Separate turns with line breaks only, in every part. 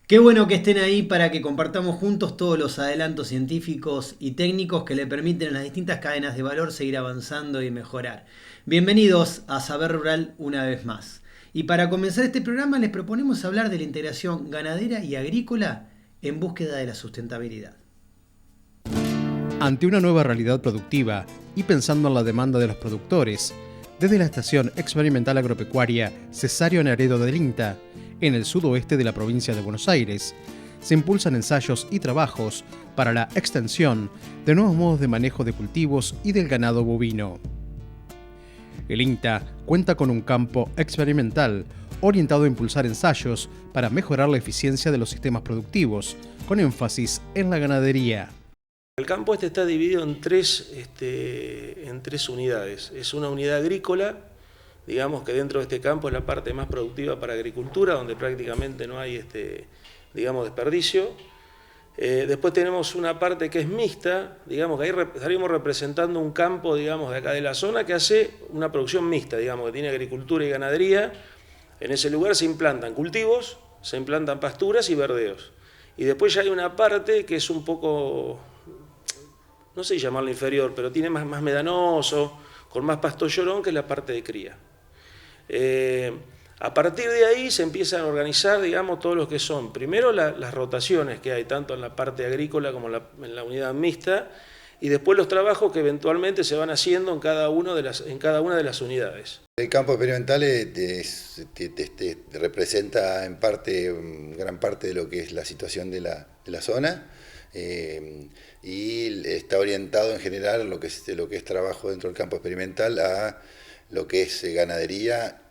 Qué bueno que estén ahí para que compartamos juntos todos los adelantos científicos y técnicos que le permiten a las distintas cadenas de valor seguir avanzando y mejorar. Bienvenidos a Saber Rural una vez más. Y para comenzar este programa les proponemos hablar de la integración ganadera y agrícola en búsqueda de la sustentabilidad.
Ante una nueva realidad productiva y pensando en la demanda de los productores, desde la Estación Experimental Agropecuaria Cesario Neredo del INTA, en el sudoeste de la provincia de Buenos Aires, se impulsan ensayos y trabajos para la extensión de nuevos modos de manejo de cultivos y del ganado bovino. El INTA cuenta con un campo experimental orientado a impulsar ensayos para mejorar la eficiencia de los sistemas productivos, con énfasis en la ganadería.
El campo está dividido en tres unidades. Es una unidad agrícola, digamos que dentro de este campo es la parte más productiva para agricultura, donde prácticamente no hay desperdicio. Después tenemos una parte que es mixta, digamos que ahí estaríamos representando un campo, digamos, de acá de la zona que hace una producción mixta, digamos, que tiene agricultura y ganadería. En ese lugar se implantan cultivos, se implantan pasturas y verdeos. Y después ya hay una parte que es un poco, no sé llamarla inferior, pero tiene más medanoso, con más pasto llorón, que es la parte de cría. A partir de ahí se empiezan a organizar, digamos, todos los que son, primero las rotaciones que hay, tanto en la parte agrícola como en la unidad mixta, y después los trabajos que eventualmente se van haciendo en cada una de las unidades.
El campo experimental representa en parte, gran parte de lo que es la situación de la zona, y está orientado en general lo que es trabajo dentro del campo experimental a lo que es ganadería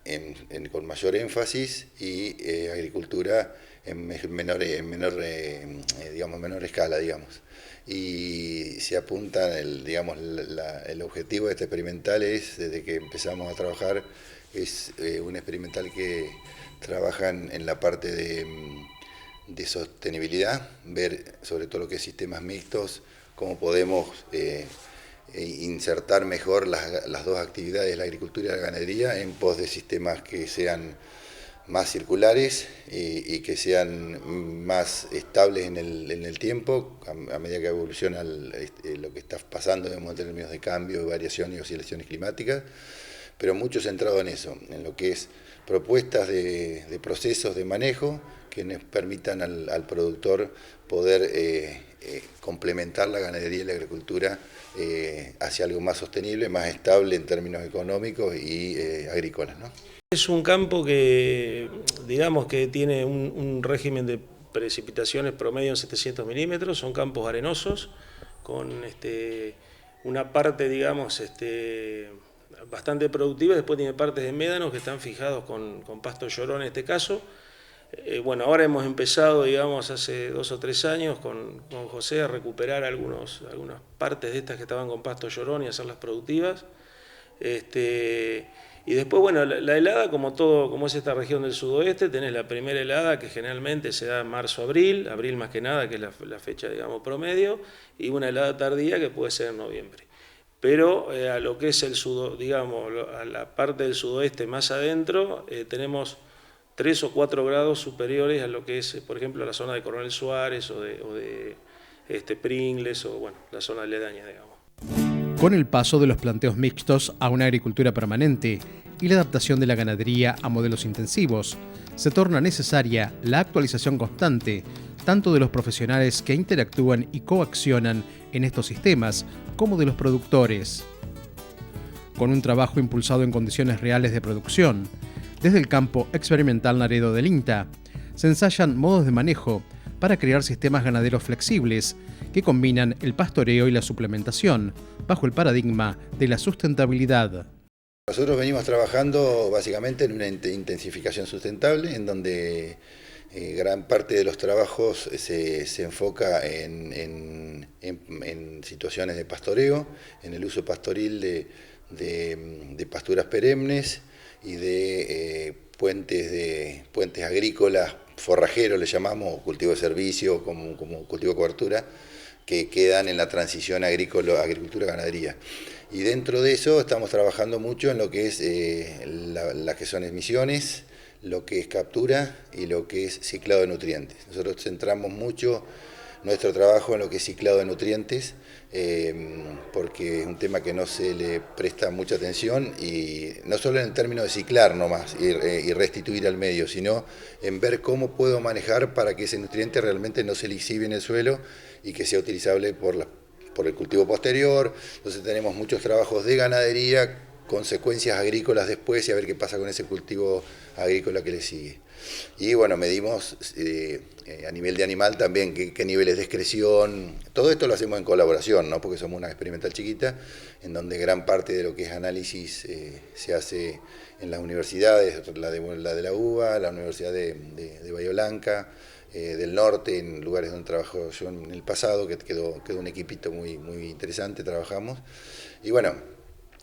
con mayor énfasis y agricultura en menor escala, digamos. Y se apunta, el objetivo de este experimental es, desde que empezamos a trabajar, es un experimental que trabaja en la parte de sostenibilidad, ver sobre todo lo que es sistemas mixtos, cómo podemos insertar mejor las dos actividades, la agricultura y la ganadería, en pos de sistemas que sean más circulares y que sean más estables en el tiempo, a medida que evoluciona lo que está pasando en términos de cambio, variación y oscilaciones climáticas, pero mucho centrado en eso, en lo que es propuestas de procesos de manejo que nos permitan al productor poder complementar la ganadería y la agricultura hacia algo más sostenible, más estable en términos económicos y agrícolas, ¿no?
Es un campo que, digamos, que tiene un régimen de precipitaciones promedio en 700 milímetros, son campos arenosos, con una parte, digamos, bastante productiva, después tiene partes de médanos que están fijados con pasto llorón en este caso. Bueno, ahora hemos empezado, digamos, hace 2 o 3 años con José a recuperar algunas partes de estas que estaban con pasto llorón y hacerlas productivas. Y después, bueno, la helada, como es esta región del sudoeste, tenés la primera helada que generalmente se da en marzo-abril, abril más que nada, que es la fecha, digamos, promedio, y una helada tardía que puede ser en noviembre. Pero a lo que es a la parte del sudoeste más adentro, tenemos 3 o 4 grados superiores a lo que es, por ejemplo, la zona de Coronel Suárez o de Pringles, o bueno, la zona aledaña, digamos.
Con el paso de los planteos mixtos a una agricultura permanente y la adaptación de la ganadería a modelos intensivos, se torna necesaria la actualización constante, tanto de los profesionales que interactúan y coaccionan en estos sistemas, como de los productores. Con un trabajo impulsado en condiciones reales de producción, desde el campo experimental Naredo del INTA, se ensayan modos de manejo para crear sistemas ganaderos flexibles que combinan el pastoreo y la suplementación bajo el paradigma de la sustentabilidad.
Nosotros venimos trabajando básicamente en una intensificación sustentable, en donde gran parte de los trabajos se enfoca en situaciones de pastoreo, en el uso pastoril de pasturas perennes y de puentes agrícolas, forrajeros le llamamos, cultivo de servicio, como cultivo de cobertura, que quedan en la transición agricultura-ganadería. Y dentro de eso estamos trabajando mucho en lo que es las que son emisiones, lo que es captura y lo que es ciclado de nutrientes. Nosotros centramos mucho nuestro trabajo en lo que es ciclado de nutrientes, porque es un tema que no se le presta mucha atención, y no solo en el término de ciclar nomás y restituir al medio, sino en ver cómo puedo manejar para que ese nutriente realmente no se lixivie en el suelo y que sea utilizable por el cultivo posterior. Entonces tenemos muchos trabajos de ganadería, consecuencias agrícolas después, y a ver qué pasa con ese cultivo agrícola que le sigue. Y bueno, medimos a nivel de animal también qué niveles de excreción. Todo esto lo hacemos en colaboración, ¿no? Porque somos una experimental chiquita, en donde gran parte de lo que es análisis se hace en las universidades, la de la UBA, la Universidad de Bahía Blanca, del norte, en lugares donde trabajo yo en el pasado, que quedó un equipito muy, muy interesante, trabajamos. Y bueno,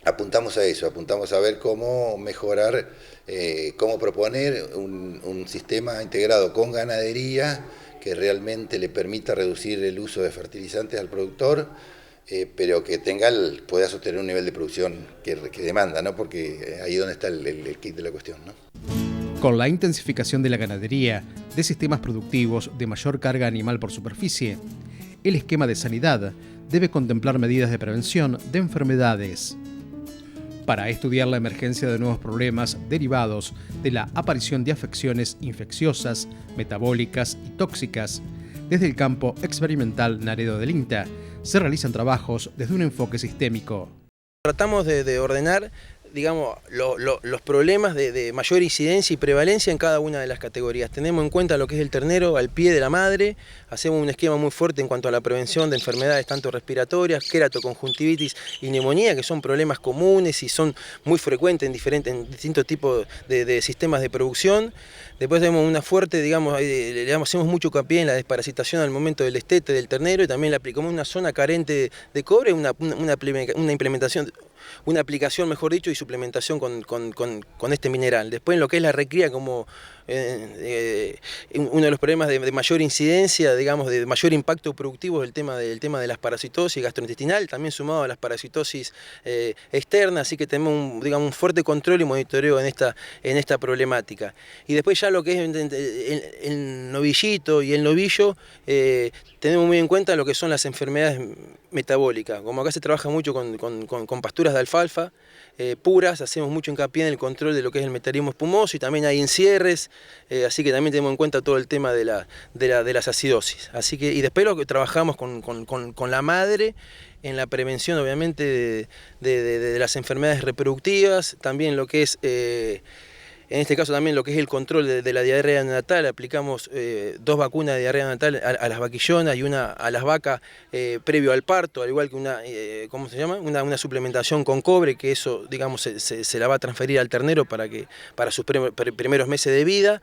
apuntamos a eso, apuntamos a ver cómo mejorar, cómo proponer un sistema integrado con ganadería que realmente le permita reducir el uso de fertilizantes al productor, pero que pueda sostener un nivel de producción que demanda, ¿no? Porque ahí es donde está el kit de la cuestión, ¿no?
Con la intensificación de la ganadería, de sistemas productivos de mayor carga animal por superficie, el esquema de sanidad debe contemplar medidas de prevención de enfermedades. Para estudiar la emergencia de nuevos problemas derivados de la aparición de afecciones infecciosas, metabólicas y tóxicas, desde el campo experimental Naredo del INTA se realizan trabajos desde un enfoque sistémico.
Tratamos de ordenar, digamos, los problemas de mayor incidencia y prevalencia en cada una de las categorías. Tenemos en cuenta lo que es el ternero al pie de la madre, hacemos un esquema muy fuerte en cuanto a la prevención de enfermedades tanto respiratorias, queratoconjuntivitis y neumonía, que son problemas comunes y son muy frecuentes en distintos tipos de sistemas de producción. Después tenemos una fuerte, digamos, hacemos mucho hincapié en la desparasitación al momento del destete del ternero, y también le aplicamos una zona carente de cobre, una implementación, una aplicación, mejor dicho, y suplementación con este mineral. Después en lo que es la recría, como uno de los problemas de mayor incidencia, digamos, de mayor impacto productivo, es el tema de las parasitosis gastrointestinal, también sumado a las parasitosis externas, así que tenemos un fuerte control y monitoreo en esta problemática. Y después ya lo que es el novillito y el novillo, tenemos muy en cuenta lo que son las enfermedades metabólicas. Como acá se trabaja mucho con pasturas de alfalfa puras, hacemos mucho hincapié en el control de lo que es el meteorismo espumoso, y también hay encierres, así que también tenemos en cuenta todo el tema de las acidosis. Así que, y después lo que trabajamos con la madre en la prevención, obviamente, de las enfermedades reproductivas, también lo que es... En este caso también lo que es el control de la diarrea neonatal, aplicamos 2 vacunas de diarrea neonatal a las vaquillonas y una a las vacas previo al parto, al igual que una suplementación con cobre, que eso, digamos, se la va a transferir al ternero para sus primeros meses de vida.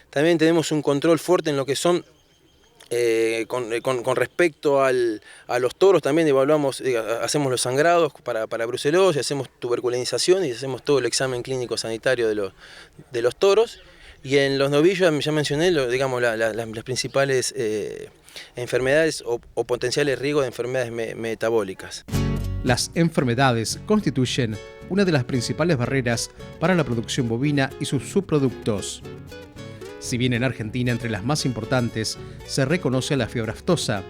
También tenemos un control fuerte en lo que son con respecto a los toros. También evaluamos, hacemos los sangrados para brucelosis, hacemos tuberculinización y hacemos todo el examen clínico sanitario de los toros. Y en los novillos ya mencioné las principales enfermedades o potenciales riesgos de enfermedades metabólicas.
Las enfermedades constituyen una de las principales barreras para la producción bovina y sus subproductos. Si bien en Argentina entre las más importantes se reconoce la fiebre aftosa,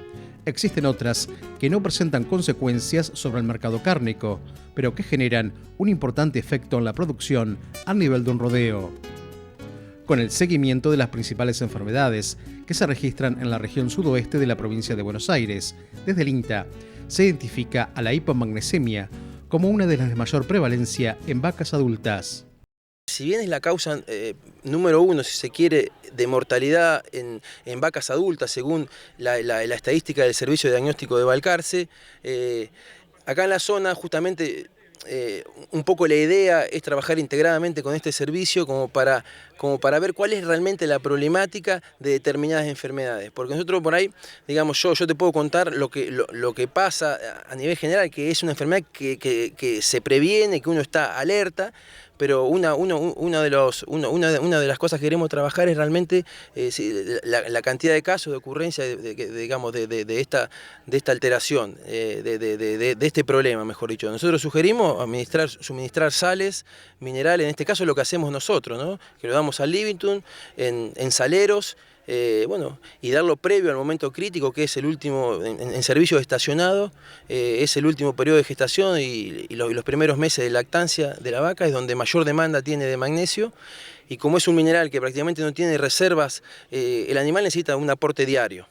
existen otras que no presentan consecuencias sobre el mercado cárnico, pero que generan un importante efecto en la producción a nivel de un rodeo. Con el seguimiento de las principales enfermedades que se registran en la región sudoeste de la provincia de Buenos Aires, desde el INTA se identifica a la hipomagnesemia como una de las de mayor prevalencia en vacas adultas.
Si bien es la causa número 1, si se quiere, de mortalidad en vacas adultas, según la estadística del Servicio de Diagnóstico de Balcarce, acá en la zona justamente un poco la idea es trabajar integradamente con este servicio como para ver cuál es realmente la problemática de determinadas enfermedades. Porque nosotros por ahí, digamos, yo te puedo contar lo que pasa a nivel general, que es una enfermedad que se previene, que uno está alerta, pero una de las cosas que queremos trabajar es realmente la cantidad de casos de ocurrencia de esta alteración, de este problema, mejor dicho. Nosotros sugerimos suministrar sales, minerales, en este caso lo que hacemos nosotros, ¿no? Que lo damos al Livingston en saleros, y darlo previo al momento crítico, que es el último, en servicio estacionado, es el último periodo de gestación y los primeros meses de lactancia de la vaca, es donde mayor demanda tiene de magnesio, y como es un mineral que prácticamente no tiene reservas, el animal necesita un aporte diario.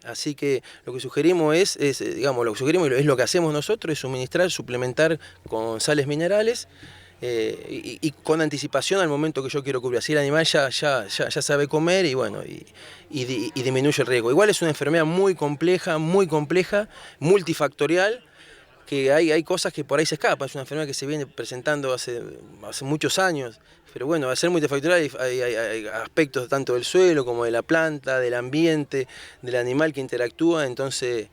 Así que lo que sugerimos es lo que hacemos nosotros, es suministrar, suplementar con sales minerales, y con anticipación al momento que yo quiero cubrir. Así el animal ya sabe comer y disminuye el riesgo. Igual es una enfermedad muy compleja, multifactorial, que hay cosas que por ahí se escapan. Es una enfermedad que se viene presentando hace muchos años, pero bueno, al ser multifactorial hay aspectos tanto del suelo como de la planta, del ambiente, del animal que interactúa, entonces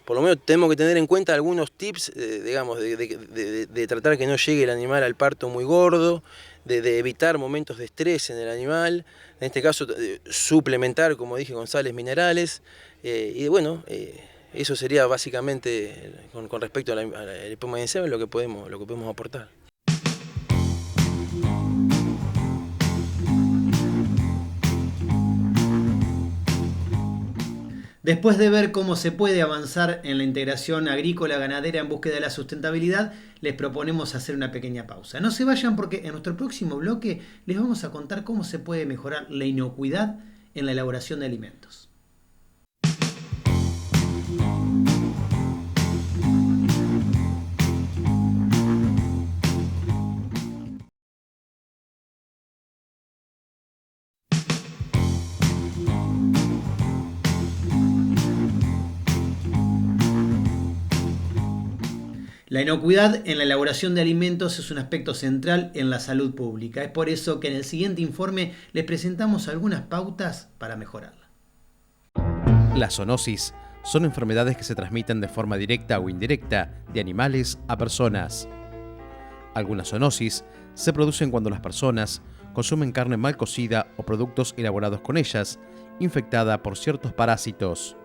por lo menos tenemos que tener en cuenta algunos tips, de tratar que no llegue el animal al parto muy gordo, de evitar momentos de estrés en el animal, en este caso suplementar, como dije, con sales minerales, eso sería básicamente con respecto al hipomagnesemia lo que podemos aportar.
Después de ver cómo se puede avanzar en la integración agrícola-ganadera en búsqueda de la sustentabilidad, les proponemos hacer una pequeña pausa. No se vayan porque en nuestro próximo bloque les vamos a contar cómo se puede mejorar la inocuidad en la elaboración de alimentos. La inocuidad en la elaboración de alimentos es un aspecto central en la salud pública. Es por eso que en el siguiente informe les presentamos algunas pautas para mejorarla.
Las zoonosis son enfermedades que se transmiten de forma directa o indirecta de animales a personas. Algunas zoonosis se producen cuando las personas consumen carne mal cocida o productos elaborados con ellas, infectada por ciertos parásitos.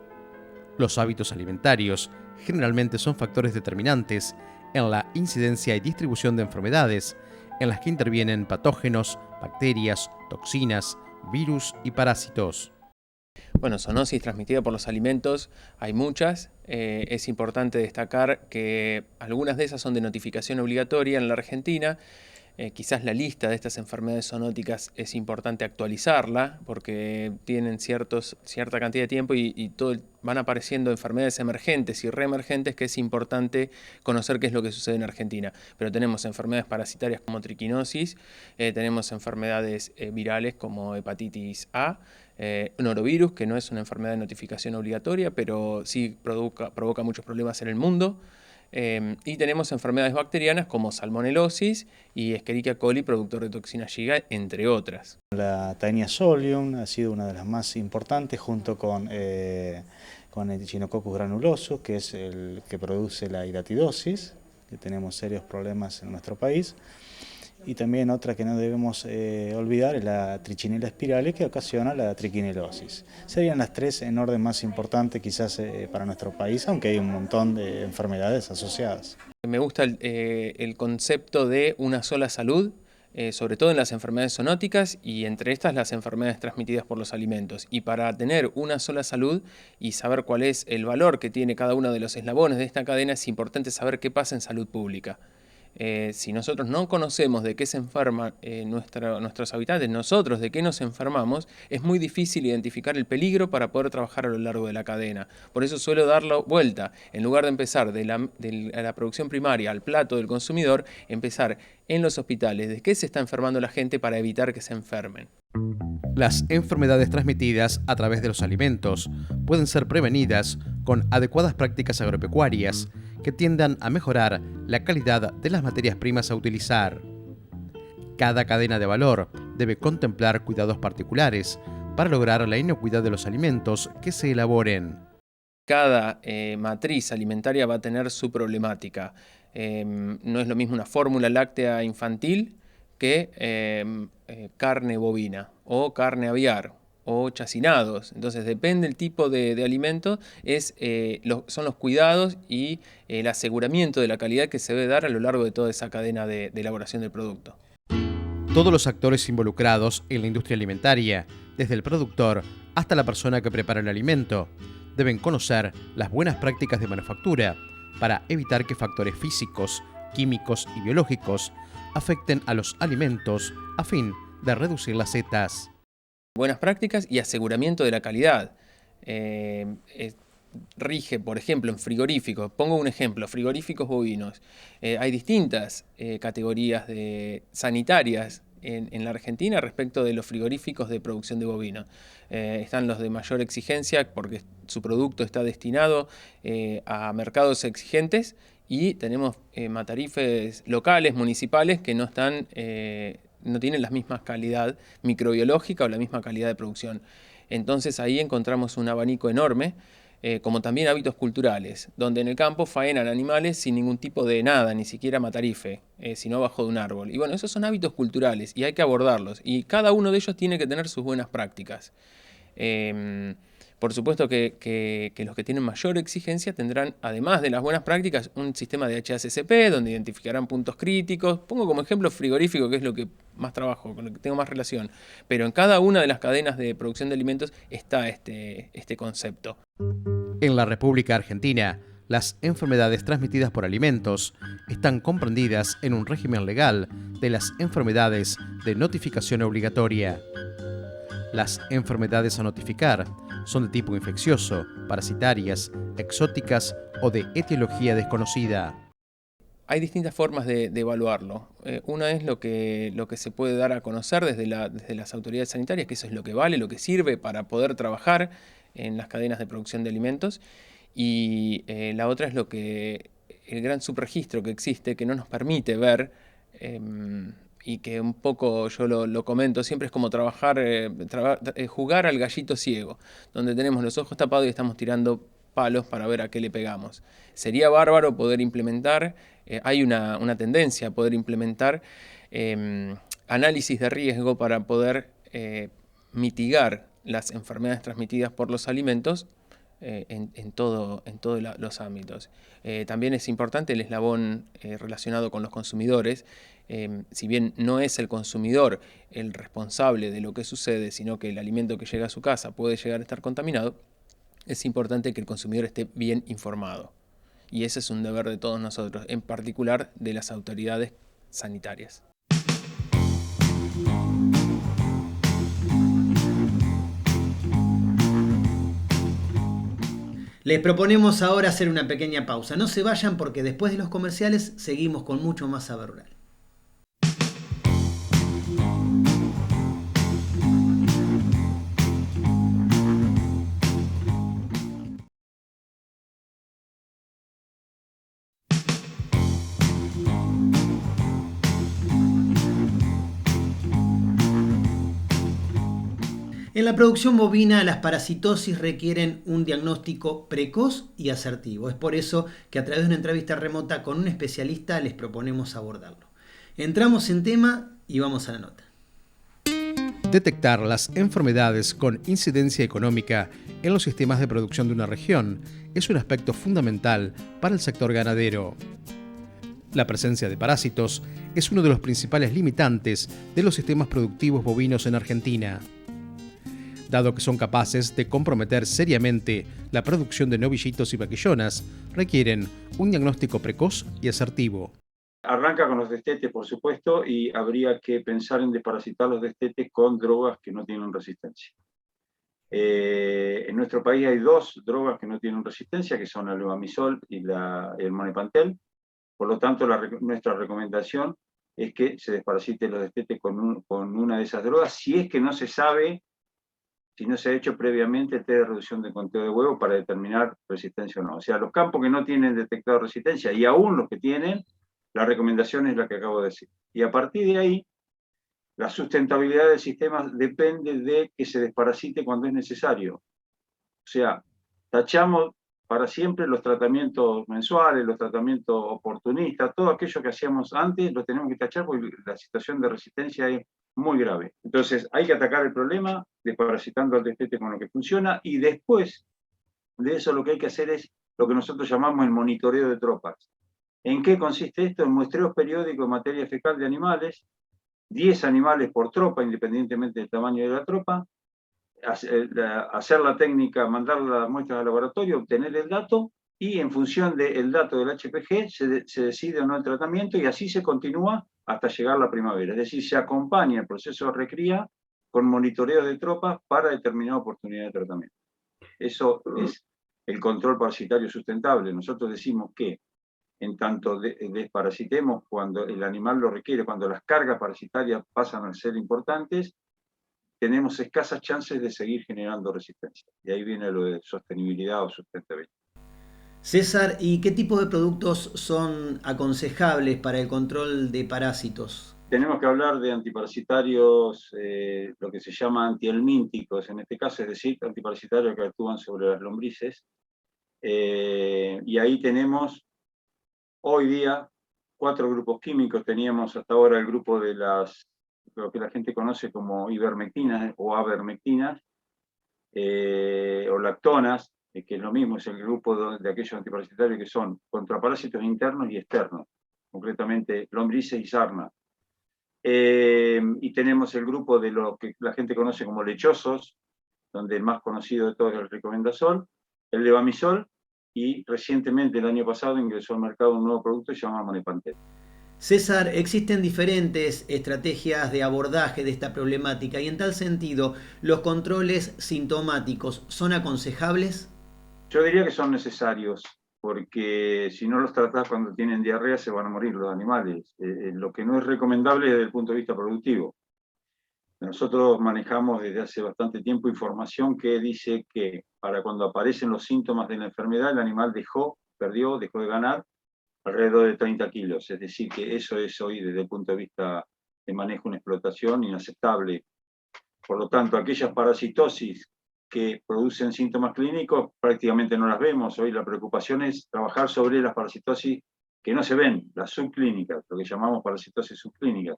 Los hábitos alimentarios generalmente son factores determinantes en la incidencia y distribución de enfermedades, en las que intervienen patógenos, bacterias, toxinas, virus y parásitos.
Bueno, zoonosis transmitida por los alimentos hay muchas. Es importante destacar que algunas de esas son de notificación obligatoria en la Argentina. Quizás la lista de estas enfermedades zoonóticas es importante actualizarla porque tienen cierta cantidad de tiempo y van apareciendo enfermedades emergentes y reemergentes que es importante conocer qué es lo que sucede en Argentina. Pero tenemos enfermedades parasitarias como triquinosis, tenemos enfermedades virales como hepatitis A, norovirus, que no es una enfermedad de notificación obligatoria, pero sí provoca muchos problemas en el mundo. Y tenemos enfermedades bacterianas como salmonelosis y Escherichia coli, productor de toxina Giga, entre otras.
La Taenia solium ha sido una de las más importantes junto con el Echinococcus granuloso, que es el que produce la hidatidosis, que tenemos serios problemas en nuestro país. Y también otra que no debemos olvidar es la Trichinella spirale, que ocasiona la triquinelosis. Serían las tres en orden más importantes quizás para nuestro país, aunque hay un montón de enfermedades asociadas.
Me gusta el concepto de una sola salud, sobre todo en las enfermedades zoonóticas y entre estas las enfermedades transmitidas por los alimentos. Y para tener una sola salud y saber cuál es el valor que tiene cada uno de los eslabones de esta cadena, es importante saber qué pasa en salud pública. Si nosotros no conocemos de qué se enferman nuestros habitantes, nosotros de qué nos enfermamos, es muy difícil identificar el peligro para poder trabajar a lo largo de la cadena. Por eso suelo dar la vuelta, en lugar de empezar de la producción primaria al plato del consumidor, empezar en los hospitales, de qué se está enfermando la gente para evitar que se enfermen.
Las enfermedades transmitidas a través de los alimentos pueden ser prevenidas con adecuadas prácticas agropecuarias que tiendan a mejorar la calidad de las materias primas a utilizar. Cada cadena de valor debe contemplar cuidados particulares para lograr la inocuidad de los alimentos que se elaboren.
Cada matriz alimentaria va a tener su problemática. No es lo mismo una fórmula láctea infantil que carne bovina o carne aviar o chacinados. Entonces depende del tipo de alimento, son los cuidados y el aseguramiento de la calidad que se debe dar a lo largo de toda esa cadena de elaboración del producto.
Todos los actores involucrados en la industria alimentaria, desde el productor hasta la persona que prepara el alimento, deben conocer las buenas prácticas de manufactura para evitar que factores físicos, químicos y biológicos afecten a los alimentos a fin de reducir las setas.
Buenas prácticas y aseguramiento de la calidad. Rige, por ejemplo, en frigoríficos. Pongo un ejemplo, frigoríficos bovinos. Hay distintas categorías sanitarias en la Argentina respecto de los frigoríficos de producción de bovino. Están los de mayor exigencia porque su producto está destinado a mercados exigentes, y tenemos matarifes locales, municipales, que no tienen la misma calidad microbiológica o la misma calidad de producción. Entonces ahí encontramos un abanico enorme, como también hábitos culturales, donde en el campo faenan animales sin ningún tipo de nada, ni siquiera matarife, sino bajo de un árbol. Y bueno, esos son hábitos culturales y hay que abordarlos, y cada uno de ellos tiene que tener sus buenas prácticas. Por supuesto que los que tienen mayor exigencia tendrán, además de las buenas prácticas, un sistema de HACCP donde identificarán puntos críticos. Pongo como ejemplo frigorífico, que es lo que más trabajo, con lo que tengo más relación. Pero en cada una de las cadenas de producción de alimentos está este concepto.
En la República Argentina, las enfermedades transmitidas por alimentos están comprendidas en un régimen legal de las enfermedades de notificación obligatoria. Las enfermedades a notificar son de tipo infeccioso, parasitarias, exóticas o de etiología desconocida.
Hay distintas formas de evaluarlo. Una es lo que se puede dar a conocer desde las autoridades sanitarias, que eso es lo que vale, lo que sirve para poder trabajar en las cadenas de producción de alimentos. Y la otra es el gran subregistro que existe, que no nos permite ver, y que un poco yo lo comento, siempre es como jugar al gallito ciego, donde tenemos los ojos tapados y estamos tirando palos para ver a qué le pegamos. Sería bárbaro poder implementar, hay una tendencia a poder implementar análisis de riesgo para poder mitigar las enfermedades transmitidas por los alimentos en todos los ámbitos. También es importante el eslabón relacionado con los consumidores. Si bien no es el consumidor el responsable de lo que sucede, sino que el alimento que llega a su casa puede llegar a estar contaminado, es importante que el consumidor esté bien informado. Y ese es un deber de todos nosotros, en particular de las autoridades sanitarias.
Les proponemos ahora hacer una pequeña pausa. No se vayan, porque después de los comerciales seguimos con mucho más Saber Rural. En la producción bovina, las parasitosis requieren un diagnóstico precoz y asertivo. Es por eso que a través de una entrevista remota con un especialista les proponemos abordarlo. Entramos en tema y vamos a la nota.
Detectar las enfermedades con incidencia económica en los sistemas de producción de una región es un aspecto fundamental para el sector ganadero. La presencia de parásitos es uno de los principales limitantes de los sistemas productivos bovinos en Argentina, dado que son capaces de comprometer seriamente la producción de novillitos y vaquillonas, requieren un diagnóstico precoz y asertivo.
Arranca con los destetes, por supuesto, y habría que pensar en desparasitar los destetes con drogas que no tienen resistencia. En nuestro país hay 2 drogas que no tienen resistencia, que son el levamisol y el monepantel. Por lo tanto, nuestra recomendación es que se desparasite los destetes con una de esas drogas, si es que no se sabe, si no se ha hecho previamente el test de reducción de conteo de huevo para determinar resistencia o no. O sea, los campos que no tienen detectado resistencia, y aún los que tienen, la recomendación es la que acabo de decir. Y a partir de ahí, la sustentabilidad del sistema depende de que se desparasite cuando es necesario. O sea, tachamos para siempre los tratamientos mensuales, los tratamientos oportunistas, todo aquello que hacíamos antes lo tenemos que tachar porque la situación de resistencia es muy grave. Entonces hay que atacar el problema desparasitando al destete con lo que funciona y después de eso lo que hay que hacer es lo que nosotros llamamos el monitoreo de tropas. ¿En qué consiste esto? En muestreos periódicos de materia fecal de animales, 10 animales por tropa, independientemente del tamaño de la tropa, hacer la técnica, mandar las muestras al laboratorio, obtener el dato y en función del dato del HPG se decide o no el tratamiento y así se continúa hasta llegar la primavera. Es decir, se acompaña el proceso de recría con monitoreo de tropas para determinada oportunidad de tratamiento. Eso es el control parasitario sustentable. Nosotros decimos que en tanto desparasitemos cuando el animal lo requiere, cuando las cargas parasitarias pasan a ser importantes, tenemos escasas chances de seguir generando resistencia. Y ahí viene lo de sostenibilidad o sustentabilidad.
César, ¿y qué tipo de productos son aconsejables para el control de parásitos?
Tenemos que hablar de antiparasitarios, lo que se llama antihelmínticos, en este caso, es decir, antiparasitarios que actúan sobre las lombrices. Y ahí tenemos, hoy día, 4 grupos químicos. Teníamos hasta ahora el grupo de lo que la gente conoce como ivermectinas o avermectinas, o lactonas, que es lo mismo, es el grupo de aquellos antiparasitarios que son contra parásitos internos y externos, concretamente lombrices y sarna. Y tenemos el grupo de lo que la gente conoce como lechosos, donde el más conocido de todos es el ricomendazol, el levamisol, y recientemente, el año pasado, ingresó al mercado un nuevo producto llamado Monipantel.
César, existen diferentes estrategias de abordaje de esta problemática y en tal sentido, ¿los controles sintomáticos son aconsejables?
Yo diría que son necesarios, porque si no los tratás cuando tienen diarrea se van a morir los animales. Lo que no es recomendable desde el punto de vista productivo. Nosotros manejamos desde hace bastante tiempo información que dice que para cuando aparecen los síntomas de la enfermedad, el animal dejó de ganar alrededor de 30 kilos. Es decir, que eso es hoy desde el punto de vista de manejo una explotación inaceptable. Por lo tanto, aquellas parasitosis que producen síntomas clínicos prácticamente no las vemos. Hoy la preocupación es trabajar sobre las parasitosis que no se ven, las subclínicas, lo que llamamos parasitosis subclínicas.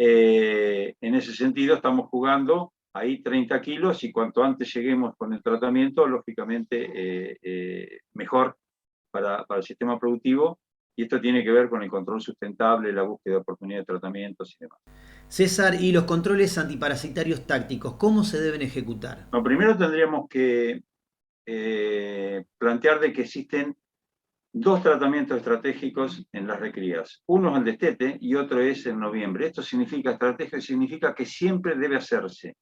En ese sentido estamos jugando ahí 30 kilos y cuanto antes lleguemos con el tratamiento, lógicamente mejor para el sistema productivo, y esto tiene que ver con el control sustentable, la búsqueda de oportunidades de tratamientos y demás.
César, ¿y los controles antiparasitarios tácticos, cómo se deben ejecutar?
No, primero tendríamos que plantear de que existen 2 tratamientos estratégicos en las recrías. Uno es el destete y otro es en noviembre. Esto significa estrategia, significa que siempre debe hacerse.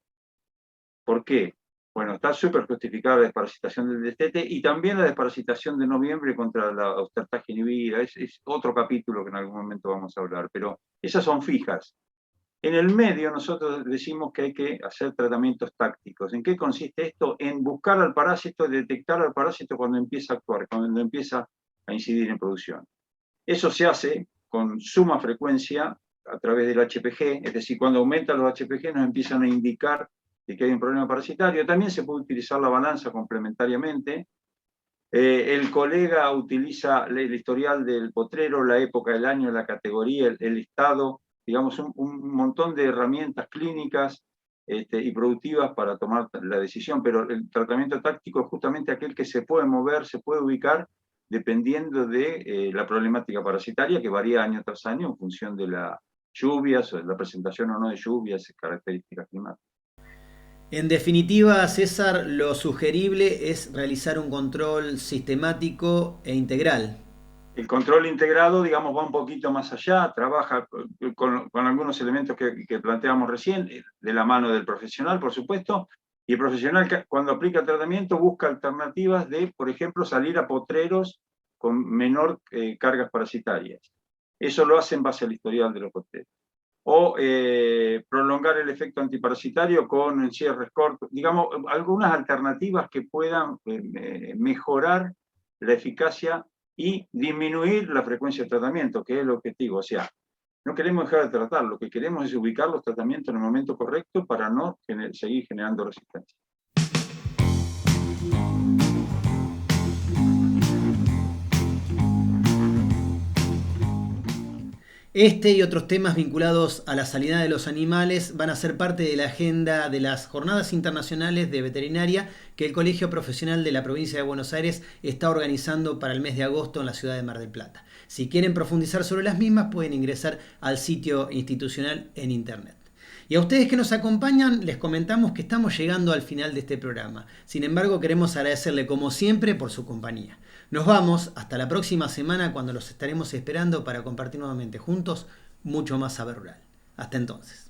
¿Por qué? Bueno, está súper justificada la desparasitación del destete y también la desparasitación de noviembre contra la ostertagia inhibida. Es otro capítulo que en algún momento vamos a hablar, pero esas son fijas. En el medio nosotros decimos que hay que hacer tratamientos tácticos. ¿En qué consiste esto? En buscar al parásito, detectar al parásito cuando empieza a actuar, cuando empieza a incidir en producción. Eso se hace con suma frecuencia a través del HPG, es decir, cuando aumentan los HPG nos empiezan a indicar de que hay un problema parasitario. También se puede utilizar la balanza complementariamente. El colega utiliza el historial del potrero, la época del año, la categoría, el estado, digamos, un montón de herramientas clínicas y productivas para tomar la decisión, pero el tratamiento táctico es justamente aquel que se puede mover, se puede ubicar, dependiendo de la problemática parasitaria, que varía año tras año en función de las lluvias, o de la presentación o no de lluvias, características climáticas.
En definitiva, César, lo sugerible es realizar un control sistemático e integral.
El control integrado, digamos, va un poquito más allá, trabaja con algunos elementos que planteamos recién, de la mano del profesional, por supuesto, y el profesional cuando aplica el tratamiento busca alternativas de, por ejemplo, salir a potreros con menor cargas parasitarias. Eso lo hace en base al historial de los potreros. O prolongar el efecto antiparasitario con encierres cortos, digamos, algunas alternativas que puedan mejorar la eficacia y disminuir la frecuencia de tratamiento, que es el objetivo. O sea, no queremos dejar de tratar, lo que queremos es ubicar los tratamientos en el momento correcto para no seguir generando resistencia.
Este y otros temas vinculados a la sanidad de los animales van a ser parte de la agenda de las Jornadas Internacionales de Veterinaria que el Colegio Profesional de la Provincia de Buenos Aires está organizando para el mes de agosto en la ciudad de Mar del Plata. Si quieren profundizar sobre las mismas, pueden ingresar al sitio institucional en internet. Y a ustedes que nos acompañan, les comentamos que estamos llegando al final de este programa. Sin embargo, queremos agradecerle como siempre por su compañía. Nos vamos hasta la próxima semana cuando los estaremos esperando para compartir nuevamente juntos mucho más saber rural. Hasta entonces.